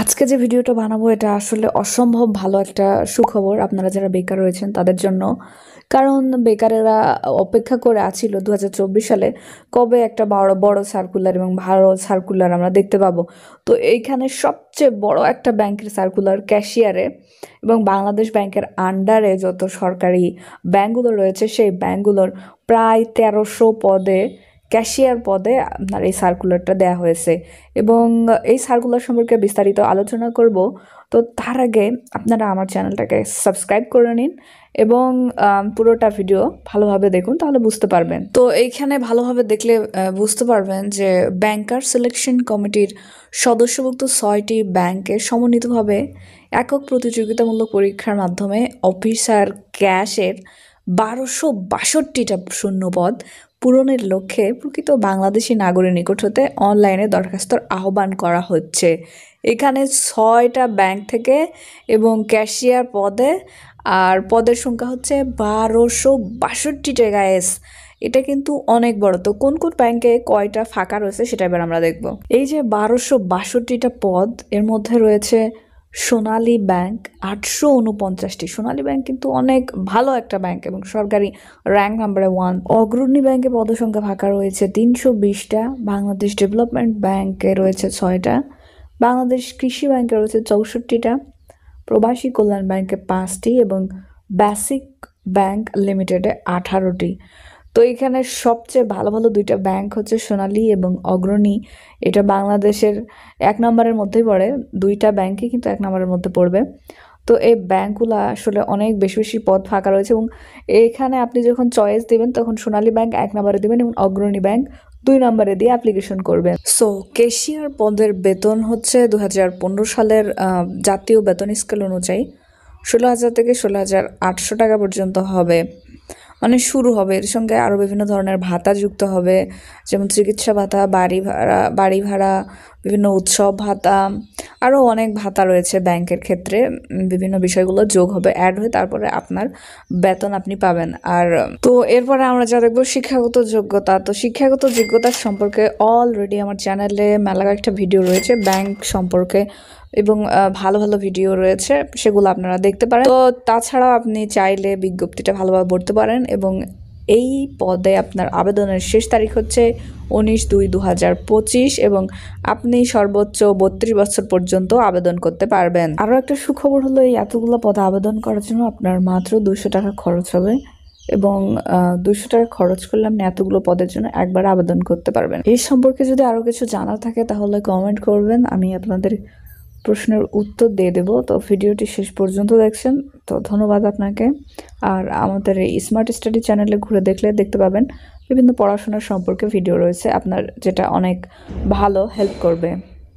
আজকে যে ভিডিওটা বানাবো এটা আসলে অসম্ভব ভালো একটা সুখবর আপনারা যারা বেকার রয়েছেন তাদের জন্য। কারণ বেকারেরা অপেক্ষা করে আছিল 2024 সালে কবে একটা বড় বড় সার্কুলার এবং ভালো সার্কুলার আমরা দেখতে পাবো। তো এইখানে সবচেয়ে বড় একটা ব্যাংকের সার্কুলার ক্যাশিয়ারে এবং বাংলাদেশ ব্যাংকের আন্ডারে যত সরকারি ব্যাংকগুলো রয়েছে সেই ব্যাংকগুলোর প্রায় 1300 পদে ক্যাশিয়ার পদে আপনার এই সার্কুলারটা দেয়া হয়েছে এবং এই সার্কুলার সম্পর্কে বিস্তারিত আলোচনা করব। তো তার আগে আপনারা আমার চ্যানেলটাকে সাবস্ক্রাইব করে নিন এবং পুরোটা ভিডিও ভালোভাবে দেখুন, তাহলে বুঝতে পারবেন। তো এইখানে ভালোভাবে দেখলে বুঝতে পারবেন যে ব্যাংকার সিলেকশন কমিটির সদস্যভুক্ত 6টি ব্যাংকে সমন্বিতভাবে একক প্রতিযোগিতামূলক পরীক্ষার মাধ্যমে অফিসার ক্যাশের 1262টা শূন্যপদ পূরণের লক্ষ্যে প্রকৃত বাংলাদেশি নাগরিক নিকট হতে অনলাইনে দরখাস্তর আহ্বান করা হচ্ছে। এখানে 6টা ব্যাংক থেকে এবং ক্যাশিয়ার পদে আর পদের সংখ্যা হচ্ছে 1262টা গাইস। এটা কিন্তু অনেক বড়। তো কোন কোন ব্যাংকে কয়টা ফাঁকা রয়েছে সেটা এবার আমরা দেখব। এই যে 1262টা পদ, এর মধ্যে রয়েছে সোনালী ব্যাংক 849টি। সোনালী ব্যাংক কিন্তু অনেক ভালো একটা ব্যাংক এবং সরকারি র্যাঙ্ক নাম্বারে 1। অগ্রণী ব্যাংকে পদসংখ্যা ফাঁকা রয়েছে 320টা। বাংলাদেশ ডেভেলপমেন্ট ব্যাংকে রয়েছে 6টা। বাংলাদেশ কৃষি ব্যাংকে রয়েছে 64টা। প্রবাসী কল্যাণ ব্যাংকে 5টি এবং বেসিক ব্যাংক লিমিটেডে 18টি। তো এখানে সবচেয়ে ভালো ভালো দুইটা ব্যাংক হচ্ছে সোনালী এবং অগ্রণী। এটা বাংলাদেশের 1 নম্বরের মধ্যেই পড়ে। দুইটা ব্যাংকই কিন্তু 1 নম্বরের মধ্যে পড়বে। তো এই ব্যাংকগুলো আসলে অনেক বেশি বেশি পদ ফাঁকা রয়েছে এবং এখানে আপনি যখন চয়েস দিবেন তখন সোনালী ব্যাংক 1 নম্বরে দিবেন এবং অগ্রণী ব্যাংক 2 নম্বরে দিয়ে অ্যাপ্লিকেশন করবেন। সো ক্যাশিয়ার পদের বেতন হচ্ছে 2015 সালের জাতীয় বেতন স্কেল অনুযায়ী 16,000 থেকে 16,800 টাকা পর্যন্ত হবে, মানে শুরু হবে। এর সঙ্গে আরও বিভিন্ন ধরনের ভাতা যুক্ত হবে, যেমন চিকিৎসা ভাতা, বাড়ি ভাড়া, বিভিন্ন উৎসব ভাতা, আরও অনেক ভাতা রয়েছে ব্যাংকের ক্ষেত্রে। বিভিন্ন বিষয়গুলো যোগ হবে, অ্যাড হয়ে তারপরে আপনার বেতন আপনি পাবেন। আর তো এরপরে আমরা যা দেখবো শিক্ষাগত যোগ্যতা। তো শিক্ষাগত যোগ্যতার সম্পর্কে অলরেডি আমার চ্যানেলে মেলা একটা ভিডিও রয়েছে ব্যাংক সম্পর্কে এবং ভালো ভালো ভিডিও রয়েছে, সেগুলো আপনারা দেখতে পারেন। তো তাছাড়াও আপনি চাইলে বিজ্ঞপ্তিটা ভালোভাবে পড়তে পারেন এবং এই পদে আপনার আবেদনের শেষ তারিখ হচ্ছে 19/2/2025 এবং আপনি সর্বোচ্চ 32 বছর পর্যন্ত আবেদন করতে পারবেন। আরও একটা সুখবর হলো এই এতগুলো পদে আবেদন করার জন্য আপনার মাত্র 200 টাকা খরচ হবে এবং 200 টাকা খরচ করলে আপনি এতগুলো পদের জন্য একবার আবেদন করতে পারবেন। এই সম্পর্কে যদি আরও কিছু জানার থাকে তাহলে কমেন্ট করবেন, আমি আপনাদের প্রশ্নের উত্তর দিয়ে দেব। তো ভিডিওটি শেষ পর্যন্ত দেখছেন, তো ধন্যবাদ আপনাকে। আর আমাদের এই স্মার্ট স্টাডি চ্যানেলে ঘুরে দেখতে পাবেন বিভিন্ন পড়াশোনার সম্পর্কে ভিডিও রয়েছে আপনার, যেটা অনেক ভালো হেল্প করবে।